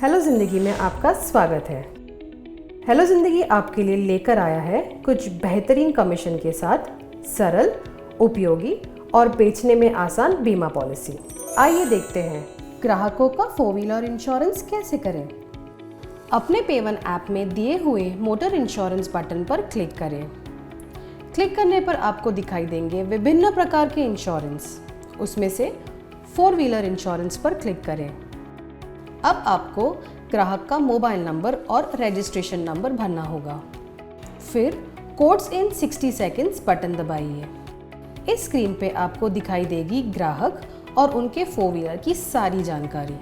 Hello ज़िंदगी में आपका स्वागत है। हेलो ज़िंदगी आपके लिए लेकर आया है कुछ बेहतरीन कमीशन के साथ सरल, उपयोगी और बेचने में आसान बीमा पॉलिसी। आइए देखते हैं ग्राहकों का 4 व्हीलर इंश्योरेंस कैसे करें। अपने पेवन ऐप में दिए हुए मोटर इंश्योरेंस बटन पर क्लिक करें। क्लिक करने पर आपको दिखाई देंगे विभिन्न प्रकार के इंश्योरेंस। उसमें से 4 व्हीलर इंश्योरेंस पर क्लिक करें। अब आपको ग्राहक का मोबाइल नंबर और रजिस्ट्रेशन नंबर भरना होगा। फिर कोड्स इन 60 सेकंड्स बटन दबाइए। इस स्क्रीन पे आपको दिखाई देगी ग्राहक और उनके 4 व्हीलर की सारी जानकारी।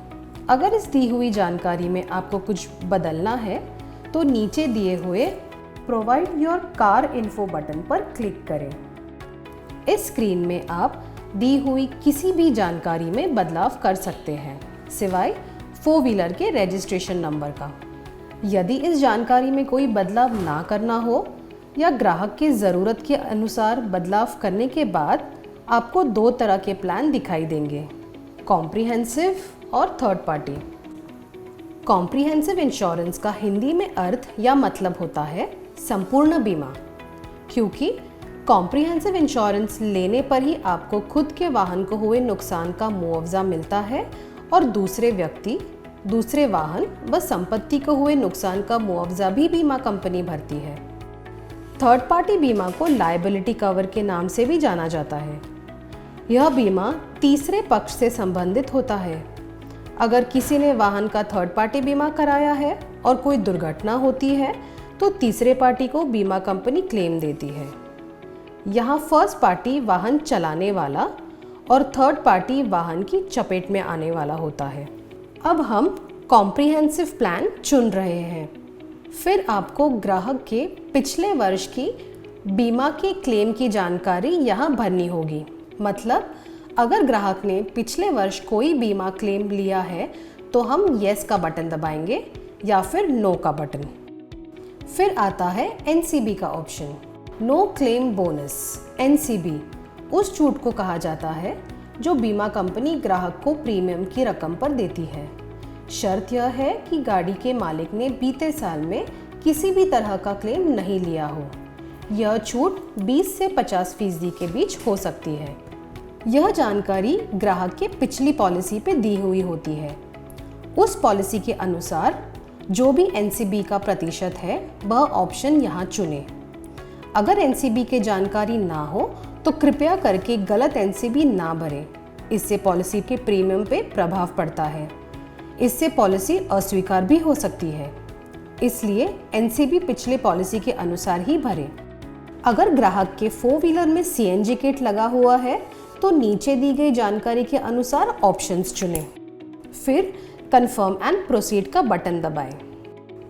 अगर इस दी हुई जानकारी में आपको कुछ बदलना है तो नीचे दिए हुए provide your car info button पर क्लिक करें। इस स्क्रीन में आप दी हुई किसी भी जानकारी में बदलाव कर सकते हैं, सिवाय 4 व्हीलर के रजिस्ट्रेशन नंबर का। यदि इस जानकारी में कोई बदलाव ना करना हो या ग्राहक की ज़रूरत के अनुसार बदलाव करने के बाद आपको 2 तरह के प्लान दिखाई देंगे, कॉम्प्रिहेंसिव और थर्ड पार्टी। कॉम्प्रिहेंसिव इंश्योरेंस का हिंदी में अर्थ या मतलब होता है संपूर्ण बीमा, क्योंकि कॉम्प्रिहेंसिव इंश्योरेंस लेने पर ही आपको खुद के वाहन को हुए नुकसान का मुआवजा मिलता है और दूसरे व्यक्ति, दूसरे वाहन व संपत्ति को हुए नुकसान का मुआवजा भी बीमा कंपनी भरती है। थर्ड पार्टी बीमा को लायबिलिटी कवर के नाम से भी जाना जाता है। यह बीमा तीसरे पक्ष से संबंधित होता है। अगर किसी ने वाहन का थर्ड पार्टी बीमा कराया है और कोई दुर्घटना होती है तो तीसरे पार्टी को बीमा कंपनी क्लेम देती है। यहाँ फर्स्ट पार्टी वाहन चलाने वाला और थर्ड पार्टी वाहन की चपेट में आने वाला होता है। अब हम कॉम्प्रिहेंसिव प्लान चुन रहे हैं। फिर आपको ग्राहक के पिछले वर्ष की बीमा के क्लेम की जानकारी यहाँ भरनी होगी। मतलब अगर ग्राहक ने पिछले वर्ष कोई बीमा क्लेम लिया है तो हम येस का बटन दबाएंगे या फिर नो का बटन। फिर आता है एनसीबी का option, no claim bonus. NCB उस छूट को कहा जाता है जो बीमा कंपनी ग्राहक को प्रीमियम की रकम पर देती है। शर्त यह है कि गाड़ी के मालिक ने बीते साल में किसी भी तरह का क्लेम नहीं लिया हो। यह छूट 20 से 50% के बीच हो सकती है। यह जानकारी ग्राहक के पिछली पॉलिसी पे दी हुई होती है। उस पॉलिसी के अनुसार जो भी एनसीबी का प्रतिशत है वह ऑप्शन यहाँ चुनें। अगर एनसीबी की जानकारी ना हो तो कृपया करके गलत एनसीबी ना भरें। इससे पॉलिसी के प्रीमियम पे प्रभाव पड़ता है। इससे पॉलिसी अस्वीकार भी हो सकती है। इसलिए एनसीबी पिछले पॉलिसी के अनुसार ही भरें। अगर ग्राहक के 4 व्हीलर में सीएनजी किट लगा हुआ है तो नीचे दी गई जानकारी के अनुसार ऑप्शंस चुनें। फिर कंफर्म एंड प्रोसीड का बटन दबाएं।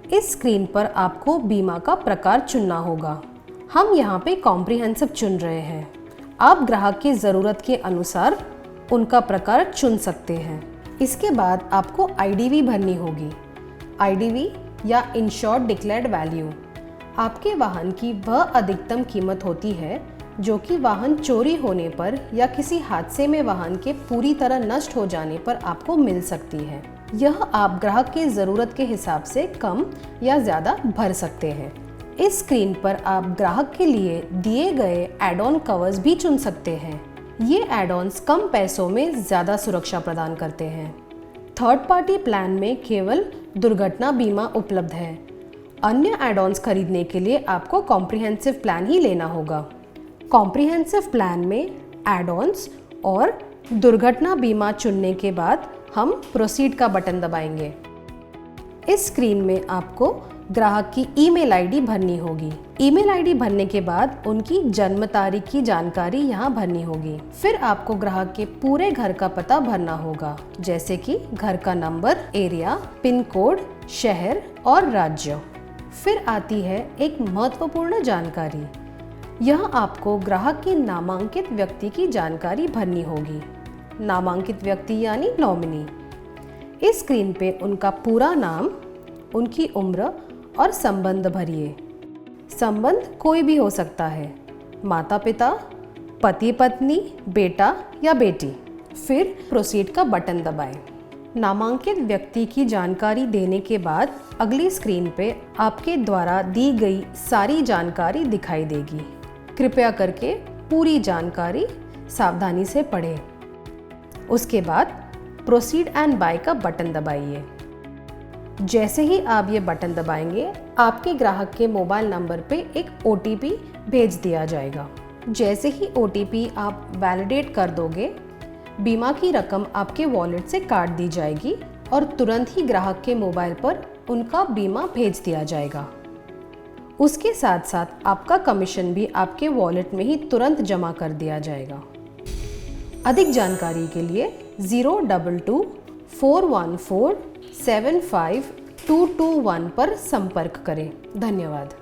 इस स्क्रीन पर आपको बीमा का प्रकार चुनना होगा। हम यहाँ पे कॉम्प्रिहेंसिव चुन रहे हैं। आप ग्राहक की ज़रूरत के अनुसार उनका प्रकार चुन सकते हैं। इसके बाद आपको आईडीवी भरनी होगी। आईडीवी या इंश्योर्ड डिक्लेयर्ड वैल्यू आपके वाहन की वह अधिकतम कीमत होती है जो कि वाहन चोरी होने पर या किसी हादसे में वाहन के पूरी तरह नष्ट हो जाने पर आपको मिल सकती है। यह आप ग्राहक की ज़रूरत के हिसाब से कम या ज़्यादा भर सकते हैं। इस स्क्रीन पर आप ग्राहक के लिए दिए गए एड ऑन कवर्स भी चुन सकते हैं। ये एड ऑन्स कम पैसों में ज़्यादा सुरक्षा प्रदान करते हैं। थर्ड पार्टी प्लान में केवल दुर्घटना बीमा उपलब्ध है। अन्य एड ऑन्स खरीदने के लिए आपको कॉम्प्रिहेंसिव प्लान ही लेना होगा। कॉम्प्रिहेंसिव प्लान में एड ऑन्स और दुर्घटना बीमा चुनने के बाद हम प्रोसीड का बटन दबाएंगे। इस स्क्रीन में आपको ग्राहक की ईमेल आईडी भरनी होगी। ईमेल आईडी भरने के बाद उनकी जन्म तारीख की जानकारी यहाँ भरनी होगी। फिर आपको ग्राहक के पूरे घर का पता भरना होगा, जैसे कि घर का नंबर, एरिया, पिन कोड, शहर और राज्य। फिर आती है एक महत्वपूर्ण जानकारी। यह आपको ग्राहक के नामांकित व्यक्ति की जानकारी भरनी होगी। नामांकित व्यक्ति यानी नॉमिनी। इस स्क्रीन पे उनका पूरा नाम, उनकी उम्र और संबंध भरिए। संबंध कोई भी हो सकता है, माता पिता, पति पत्नी, बेटा या बेटी। फिर प्रोसीड का बटन दबाएं। नामांकित व्यक्ति की जानकारी देने के बाद अगली स्क्रीन पे आपके द्वारा दी गई सारी जानकारी दिखाई देगी। कृपया करके पूरी जानकारी सावधानी से पढ़ें। उसके बाद प्रोसीड एंड बाय का बटन दबाइए। जैसे ही आप ये बटन दबाएंगे, आपके ग्राहक के मोबाइल नंबर पे एक OTP भेज दिया जाएगा। जैसे ही OTP आप वैलिडेट कर दोगे, बीमा की रकम आपके वॉलेट से काट दी जाएगी और तुरंत ही ग्राहक के मोबाइल पर उनका बीमा भेज दिया जाएगा। उसके साथ साथ आपका कमीशन भी आपके वॉलेट में ही तुरंत जमा कर दिया जाएगा। अधिक जानकारी के लिए 022-414-75221 पर संपर्क करें। धन्यवाद।